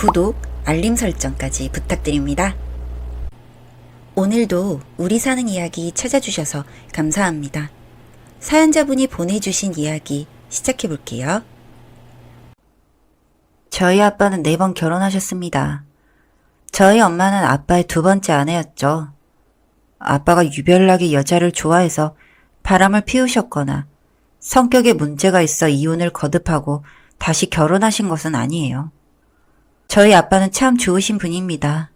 구독, 알림 설정까지 부탁드립니다. 오늘도 우리 사는 이야기 찾아주셔서 감사합니다. 사연자분이 보내주신 이야기 시작해볼게요. 저희 아빠는 4번 결혼하셨습니다. 저희 엄마는 아빠의 2번째 아내였죠. 아빠가 유별나게 여자를 좋아해서 바람을 피우셨거나 성격에 문제가 있어 이혼을 거듭하고 다시 결혼하신 것은 아니에요. 저희 아빠는 참 좋으신 분입니다.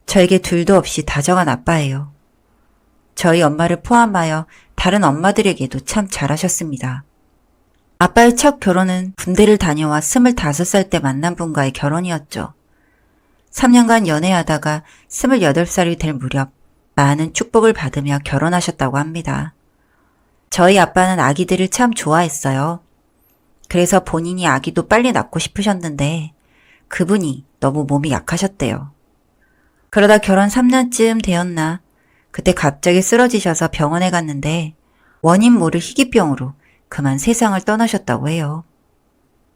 저에게 둘도 없이 다정한 아빠예요. 저희 엄마를 포함하여 다른 엄마들에게도 참 잘하셨습니다. 아빠의 첫 결혼은 군대를 다녀와 25살 때 만난 분과의 결혼이었죠. 3년간 연애하다가 28살이 될 무렵 많은 축복을 받으며 결혼하셨다고 합니다. 저희 아빠는 아기들을 참 좋아했어요. 그래서 본인이 아기도 빨리 낳고 싶으셨는데 그분이 너무 몸이 약하셨대요. 그러다 결혼 3년쯤 되었나 그때 갑자기 쓰러지셔서 병원에 갔는데 원인 모를 희귀병으로 그만 세상을 떠나셨다고 해요.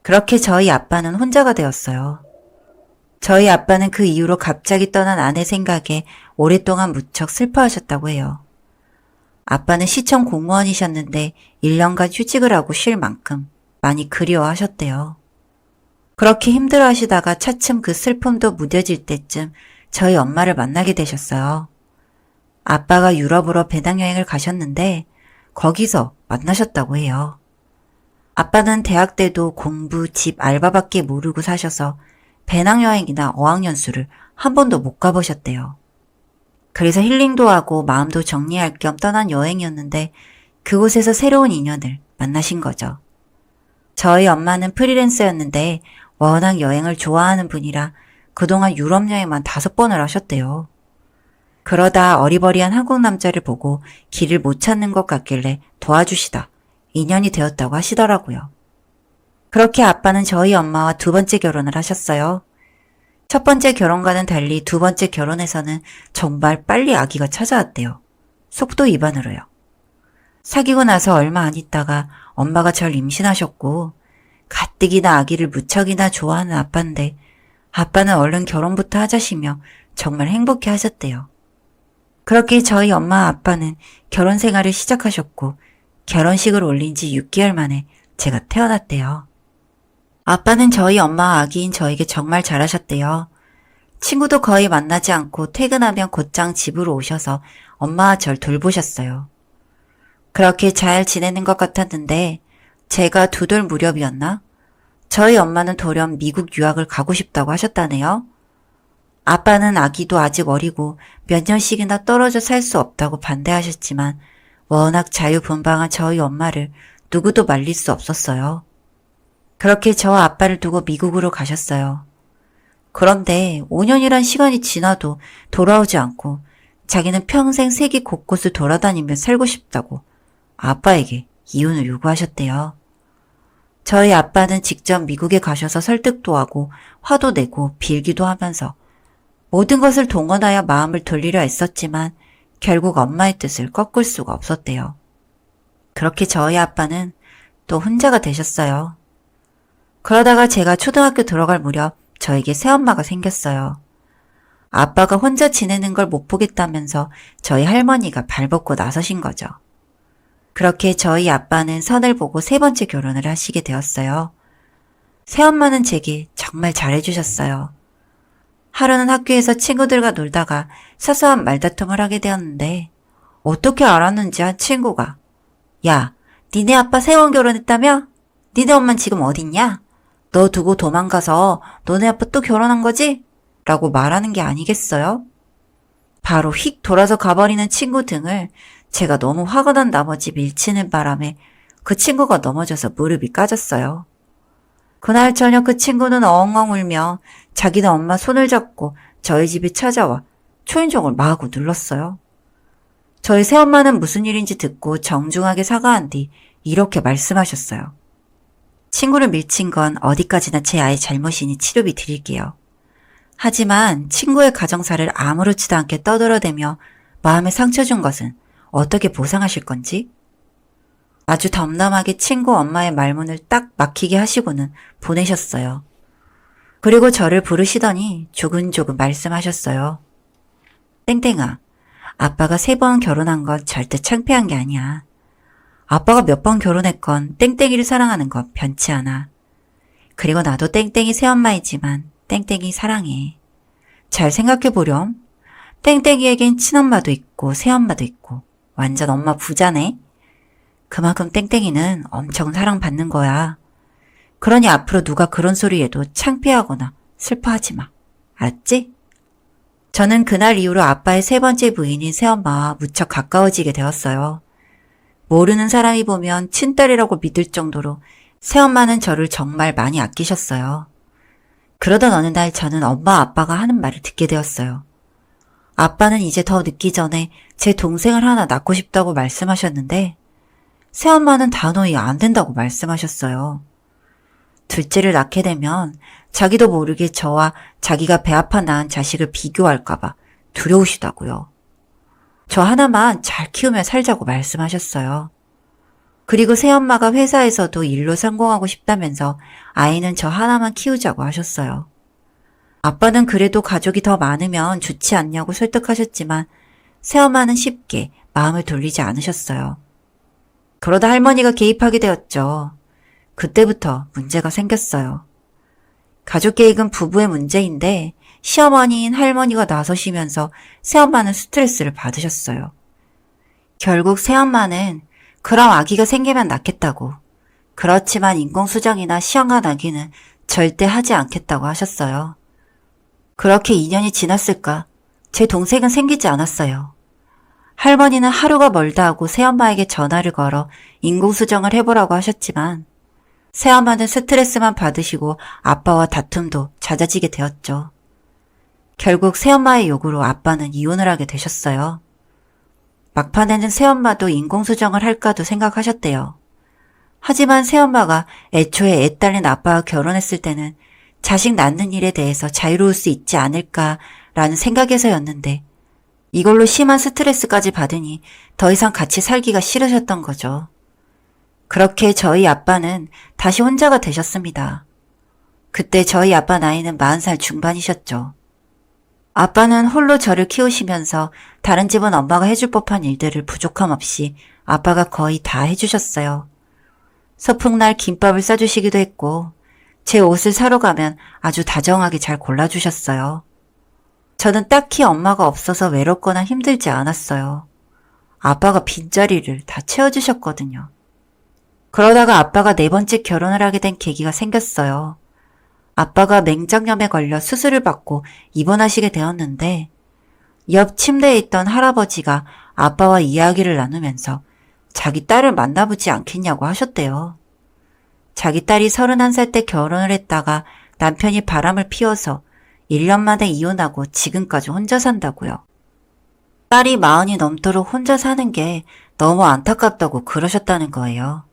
그렇게 저희 아빠는 혼자가 되었어요. 저희 아빠는 그 이후로 갑자기 떠난 아내 생각에 오랫동안 무척 슬퍼하셨다고 해요. 아빠는 시청 공무원이셨는데 1년간 휴직을 하고 쉴 만큼 많이 그리워하셨대요. 그렇게 힘들어하시다가 차츰 그 슬픔도 무뎌질 때쯤 저희 엄마를 만나게 되셨어요. 아빠가 유럽으로 배낭여행을 가셨는데 거기서 만나셨다고 해요. 아빠는 대학 때도 공부, 집, 알바밖에 모르고 사셔서 배낭여행이나 어학연수를 한 번도 못 가보셨대요. 그래서 힐링도 하고 마음도 정리할 겸 떠난 여행이었는데 그곳에서 새로운 인연을 만나신 거죠. 저희 엄마는 프리랜서였는데 워낙 여행을 좋아하는 분이라 그동안 유럽 여행만 5번을 하셨대요. 그러다 어리버리한 한국 남자를 보고 길을 못 찾는 것 같길래 도와주시다 인연이 되었다고 하시더라고요. 그렇게 아빠는 저희 엄마와 2번째 결혼을 하셨어요. 첫 번째 결혼과는 달리 2번째 결혼에서는 정말 빨리 아기가 찾아왔대요. 속도 위반으로요. 사귀고 나서 얼마 안 있다가 엄마가 절 임신하셨고 가뜩이나 아기를 무척이나 좋아하는 아빠인데 아빠는 얼른 결혼부터 하자시며 정말 행복해 하셨대요. 그렇게 저희 엄마 아빠는 결혼 생활을 시작하셨고 결혼식을 올린 지 6개월 만에 제가 태어났대요. 아빠는 저희 엄마 아기인 저에게 정말 잘하셨대요. 친구도 거의 만나지 않고 퇴근하면 곧장 집으로 오셔서 엄마와 절 돌보셨어요. 그렇게 잘 지내는 것 같았는데 제가 2돌 무렵이었나? 저희 엄마는 돌연 미국 유학을 가고 싶다고 하셨다네요. 아빠는 아기도 아직 어리고 몇 년씩이나 떨어져 살 수 없다고 반대하셨지만 워낙 자유분방한 저희 엄마를 누구도 말릴 수 없었어요. 그렇게 저 아빠를 두고 미국으로 가셨어요. 그런데 5년이란 시간이 지나도 돌아오지 않고 자기는 평생 세계 곳곳을 돌아다니며 살고 싶다고 아빠에게 이혼을 요구하셨대요. 저희 아빠는 직접 미국에 가셔서 설득도 하고 화도 내고 빌기도 하면서 모든 것을 동원하여 마음을 돌리려 했었지만 결국 엄마의 뜻을 꺾을 수가 없었대요. 그렇게 저희 아빠는 또 혼자가 되셨어요. 그러다가 제가 초등학교 들어갈 무렵 저에게 새엄마가 생겼어요. 아빠가 혼자 지내는 걸 못 보겠다면서 저희 할머니가 발벗고 나서신 거죠. 그렇게 저희 아빠는 선을 보고 3번째 결혼을 하시게 되었어요. 새엄마는 제게 정말 잘해주셨어요. 하루는 학교에서 친구들과 놀다가 사소한 말다툼을 하게 되었는데 어떻게 알았는지 한 친구가 야, 니네 아빠 새원 결혼했다며? 니네 엄마는 지금 어딨냐? 너 두고 도망가서 너네 아빠 또 결혼한 거지? 라고 말하는 게 아니겠어요? 바로 휙 돌아서 가버리는 친구 등을 제가 너무 화가 난 나머지 밀치는 바람에 그 친구가 넘어져서 무릎이 까졌어요. 그날 저녁 그 친구는 엉엉 울며 자기는 엄마 손을 잡고 저희 집에 찾아와 초인종을 마구 눌렀어요. 저희 새엄마는 무슨 일인지 듣고 정중하게 사과한 뒤 이렇게 말씀하셨어요. 친구를 밀친 건 어디까지나 제 아이 잘못이니 치료비 드릴게요. 하지만 친구의 가정사를 아무렇지도 않게 떠들어대며 마음에 상처 준 것은 어떻게 보상하실 건지? 아주 덤덤하게 친구 엄마의 말문을 딱 막히게 하시고는 보내셨어요. 그리고 저를 부르시더니 조근조근 말씀하셨어요. 땡땡아, 아빠가 3번 결혼한 건 절대 창피한 게 아니야. 아빠가 몇 번 결혼했건 땡땡이를 사랑하는 건 변치 않아. 그리고 나도 땡땡이 새엄마이지만 땡땡이 사랑해. 잘 생각해보렴. 땡땡이에겐 친엄마도 있고 새엄마도 있고 완전 엄마 부자네. 그만큼 땡땡이는 엄청 사랑받는 거야. 그러니 앞으로 누가 그런 소리 해도 창피하거나 슬퍼하지 마. 알았지? 저는 그날 이후로 아빠의 3번째 부인인 새엄마와 무척 가까워지게 되었어요. 모르는 사람이 보면 친딸이라고 믿을 정도로 새엄마는 저를 정말 많이 아끼셨어요. 그러던 어느 날 저는 엄마 아빠가 하는 말을 듣게 되었어요. 아빠는 이제 더 늦기 전에 제 동생을 하나 낳고 싶다고 말씀하셨는데 새엄마는 단호히 안 된다고 말씀하셨어요. 둘째를 낳게 되면 자기도 모르게 저와 자기가 배 아파 낳은 자식을 비교할까봐 두려우시다고요. 저 하나만 잘 키우며 살자고 말씀하셨어요. 그리고 새엄마가 회사에서도 일로 성공하고 싶다면서 아이는 저 하나만 키우자고 하셨어요. 아빠는 그래도 가족이 더 많으면 좋지 않냐고 설득하셨지만 새엄마는 쉽게 마음을 돌리지 않으셨어요. 그러다 할머니가 개입하게 되었죠. 그때부터 문제가 생겼어요. 가족 계획은 부부의 문제인데 시어머니인 할머니가 나서시면서 새엄마는 스트레스를 받으셨어요. 결국 새엄마는 그럼 아기가 생기면 낳겠다고, 그렇지만 인공수정이나 시험관 아기는 절대 하지 않겠다고 하셨어요. 그렇게 2년이 지났을까? 제 동생은 생기지 않았어요. 할머니는 하루가 멀다 하고 새엄마에게 전화를 걸어 인공수정을 해보라고 하셨지만 새엄마는 스트레스만 받으시고 아빠와 다툼도 잦아지게 되었죠. 결국 새엄마의 요구로 아빠는 이혼을 하게 되셨어요. 막판에는 새엄마도 인공수정을 할까도 생각하셨대요. 하지만 새엄마가 애초에 애 딸린 아빠와 결혼했을 때는 자식 낳는 일에 대해서 자유로울 수 있지 않을까라는 생각에서였는데 이걸로 심한 스트레스까지 받으니 더 이상 같이 살기가 싫으셨던 거죠. 그렇게 저희 아빠는 다시 혼자가 되셨습니다. 그때 저희 아빠 나이는 40살 중반이셨죠. 아빠는 홀로 저를 키우시면서 다른 집은 엄마가 해줄 법한 일들을 부족함 없이 아빠가 거의 다 해주셨어요. 소풍날 김밥을 싸주시기도 했고 제 옷을 사러 가면 아주 다정하게 잘 골라주셨어요. 저는 딱히 엄마가 없어서 외롭거나 힘들지 않았어요. 아빠가 빈자리를 다 채워주셨거든요. 그러다가 아빠가 4번째 결혼을 하게 된 계기가 생겼어요. 아빠가 맹장염에 걸려 수술을 받고 입원하시게 되었는데 옆 침대에 있던 할아버지가 아빠와 이야기를 나누면서 자기 딸을 만나보지 않겠냐고 하셨대요. 자기 딸이 31살 때 결혼을 했다가 남편이 바람을 피워서 1년 만에 이혼하고 지금까지 혼자 산다고요. 딸이 40이 넘도록 혼자 사는 게 너무 안타깝다고 그러셨다는 거예요.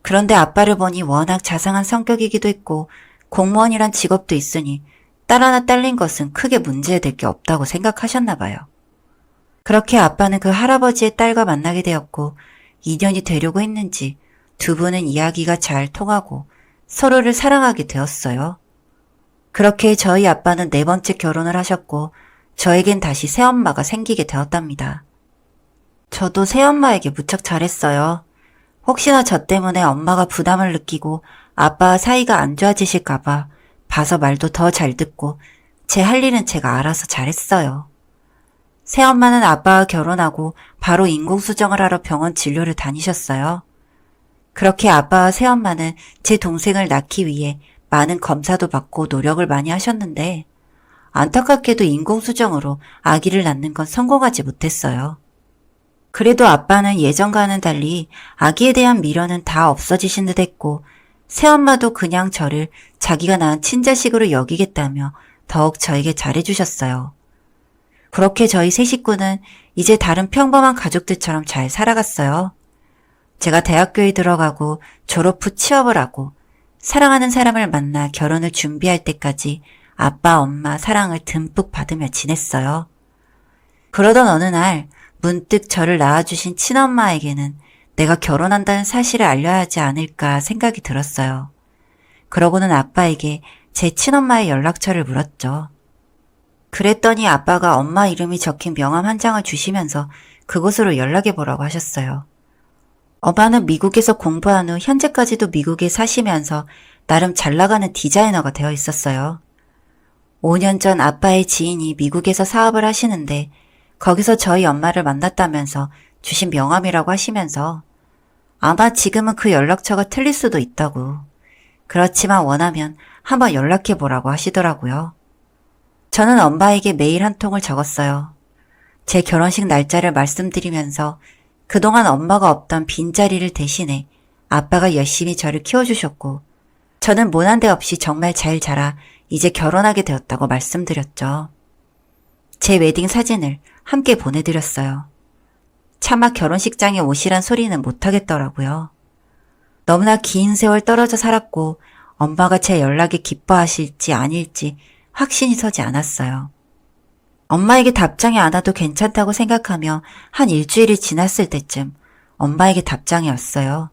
그런데 아빠를 보니 워낙 자상한 성격이기도 했고 공무원이란 직업도 있으니 딸 하나 딸린 것은 크게 문제될 게 없다고 생각하셨나 봐요. 그렇게 아빠는 그 할아버지의 딸과 만나게 되었고 2년이 되려고 했는지 두 분은 이야기가 잘 통하고 서로를 사랑하게 되었어요. 그렇게 저희 아빠는 4번째 결혼을 하셨고 저에겐 다시 새엄마가 생기게 되었답니다. 저도 새엄마에게 무척 잘했어요. 혹시나 저 때문에 엄마가 부담을 느끼고 아빠와 사이가 안 좋아지실까봐 봐서 말도 더 잘 듣고 제 할 일은 제가 알아서 잘했어요. 새엄마는 아빠와 결혼하고 바로 인공수정을 하러 병원 진료를 다니셨어요. 그렇게 아빠와 새엄마는 제 동생을 낳기 위해 많은 검사도 받고 노력을 많이 하셨는데 안타깝게도 인공수정으로 아기를 낳는 건 성공하지 못했어요. 그래도 아빠는 예전과는 달리 아기에 대한 미련은 다 없어지신 듯 했고 새엄마도 그냥 저를 자기가 낳은 친자식으로 여기겠다며 더욱 저에게 잘해주셨어요. 그렇게 저희 세 식구는 이제 다른 평범한 가족들처럼 잘 살아갔어요. 제가 대학교에 들어가고 졸업 후 취업을 하고 사랑하는 사람을 만나 결혼을 준비할 때까지 아빠, 엄마 사랑을 듬뿍 받으며 지냈어요. 그러던 어느 날 문득 저를 낳아주신 친엄마에게는 내가 결혼한다는 사실을 알려야 하지 않을까 생각이 들었어요. 그러고는 아빠에게 제 친엄마의 연락처를 물었죠. 그랬더니 아빠가 엄마 이름이 적힌 명함 한 장을 주시면서 그곳으로 연락해보라고 하셨어요. 엄마는 미국에서 공부한 후 현재까지도 미국에 사시면서 나름 잘 나가는 디자이너가 되어 있었어요. 5년 전 아빠의 지인이 미국에서 사업을 하시는데 거기서 저희 엄마를 만났다면서 주신 명함이라고 하시면서 아마 지금은 그 연락처가 틀릴 수도 있다고. 그렇지만 원하면 한번 연락해보라고 하시더라고요. 저는 엄마에게 메일 한 통을 적었어요. 제 결혼식 날짜를 말씀드리면서 그동안 엄마가 없던 빈자리를 대신해 아빠가 열심히 저를 키워주셨고 저는 모난데 없이 정말 잘 자라 이제 결혼하게 되었다고 말씀드렸죠. 제 웨딩 사진을 함께 보내드렸어요. 차마 결혼식장에 오시란 소리는 못하겠더라고요. 너무나 긴 세월 떨어져 살았고 엄마가 제 연락에 기뻐하실지 아닐지 확신이 서지 않았어요. 엄마에게 답장이 안 와도 괜찮다고 생각하며 한 일주일이 지났을 때쯤 엄마에게 답장이 왔어요.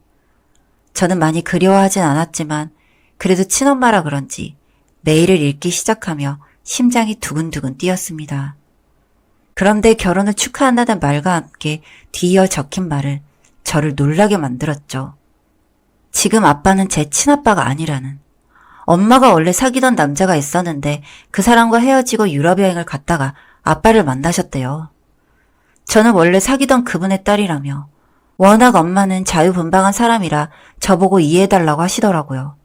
저는 많이 그리워하진 않았지만 그래도 친엄마라 그런지 메일을 읽기 시작하며 심장이 두근두근 뛰었습니다. 그런데 결혼을 축하한다는 말과 함께 뒤이어 적힌 말은 저를 놀라게 만들었죠. 지금 아빠는 제 친아빠가 아니라는. 엄마가 원래 사귀던 남자가 있었는데 그 사람과 헤어지고 유럽 여행을 갔다가 아빠를 만나셨대요. 저는 원래 사귀던 그분의 딸이라며 워낙 엄마는 자유분방한 사람이라 저보고 이해해달라고 하시더라고요.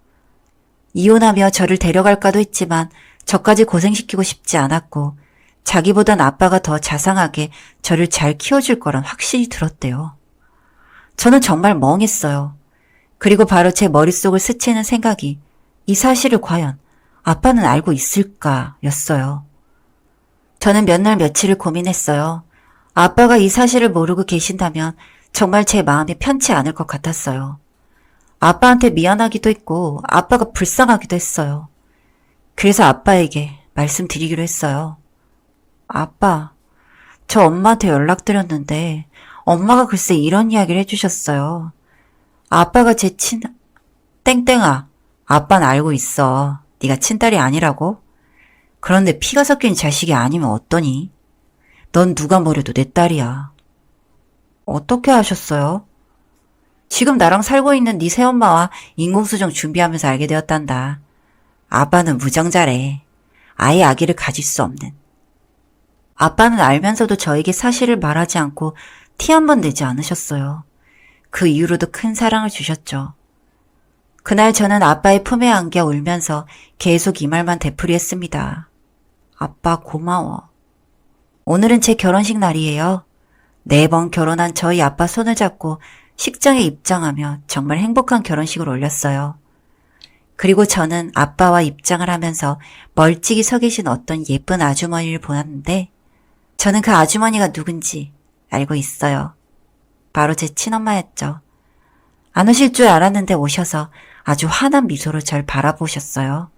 이혼하며 저를 데려갈까도 했지만 저까지 고생시키고 싶지 않았고 자기보단 아빠가 더 자상하게 저를 잘 키워줄 거란 확신이 들었대요. 저는 정말 멍했어요. 그리고 바로 제 머릿속을 스치는 생각이 이 사실을 과연 아빠는 알고 있을까였어요. 저는 몇 날 며칠을 고민했어요. 아빠가 이 사실을 모르고 계신다면 정말 제 마음이 편치 않을 것 같았어요. 아빠한테 미안하기도 했고 아빠가 불쌍하기도 했어요. 그래서 아빠에게 말씀드리기로 했어요. 아빠, 저 엄마한테 연락드렸는데 엄마가 글쎄 이런 이야기를 해주셨어요. 아빠가 제 땡땡아, 아빠는 알고 있어. 네가 친딸이 아니라고? 그런데 피가 섞인 자식이 아니면 어떠니? 넌 누가 뭐래도 내 딸이야. 어떻게 아셨어요? 지금 나랑 살고 있는 네 새엄마와 인공수정 준비하면서 알게 되었단다. 아빠는 무정자래. 아예 아기를 가질 수 없는. 아빠는 알면서도 저에게 사실을 말하지 않고 티 한 번 내지 않으셨어요. 그 이후로도 큰 사랑을 주셨죠. 그날 저는 아빠의 품에 안겨 울면서 계속 이 말만 되풀이했습니다. 아빠 고마워. 오늘은 제 결혼식 날이에요. 4번 결혼한 저희 아빠 손을 잡고 식장에 입장하며 정말 행복한 결혼식을 올렸어요. 그리고 저는 아빠와 입장을 하면서 멀찍이 서 계신 어떤 예쁜 아주머니를 보았는데 저는 그 아주머니가 누군지 알고 있어요. 바로 제 친엄마였죠. 안 오실 줄 알았는데 오셔서 아주 환한 미소로 절 바라보셨어요.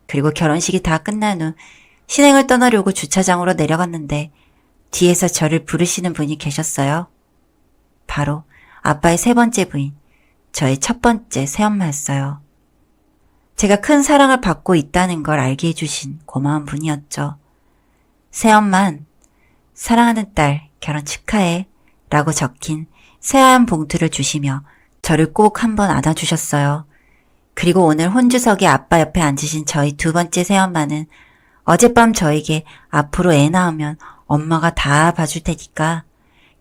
그리고 결혼식이 다 끝난 후 신행을 떠나려고 주차장으로 내려갔는데 뒤에서 저를 부르시는 분이 계셨어요. 바로 아빠의 3번째 부인, 저의 첫 번째 새엄마였어요. 제가 큰 사랑을 받고 있다는 걸 알게 해주신 고마운 분이었죠. 새엄만, 사랑하는 딸 결혼 축하해 라고 적힌 새하얀 봉투를 주시며 저를 꼭 한번 안아주셨어요. 그리고 오늘 혼주석에 아빠 옆에 앉으신 저희 2번째 새엄마는 어젯밤 저에게 앞으로 애 낳으면 엄마가 다 봐줄 테니까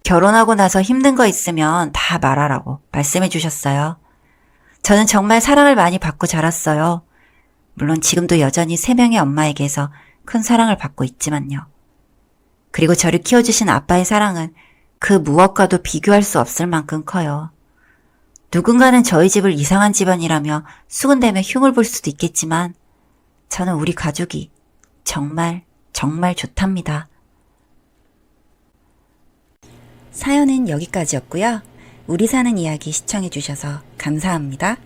결혼하고 나서 힘든 거 있으면 다 말하라고 말씀해 주셨어요. 저는 정말 사랑을 많이 받고 자랐어요. 물론 지금도 여전히 3명의 엄마에게서 큰 사랑을 받고 있지만요. 그리고 저를 키워주신 아빠의 사랑은 그 무엇과도 비교할 수 없을 만큼 커요. 누군가는 저희 집을 이상한 집안이라며 수군대며 흉을 볼 수도 있겠지만 저는 우리 가족이 정말 정말 좋답니다. 사연은 여기까지였고요. 우리 사는 이야기 시청해 주셔서 감사합니다.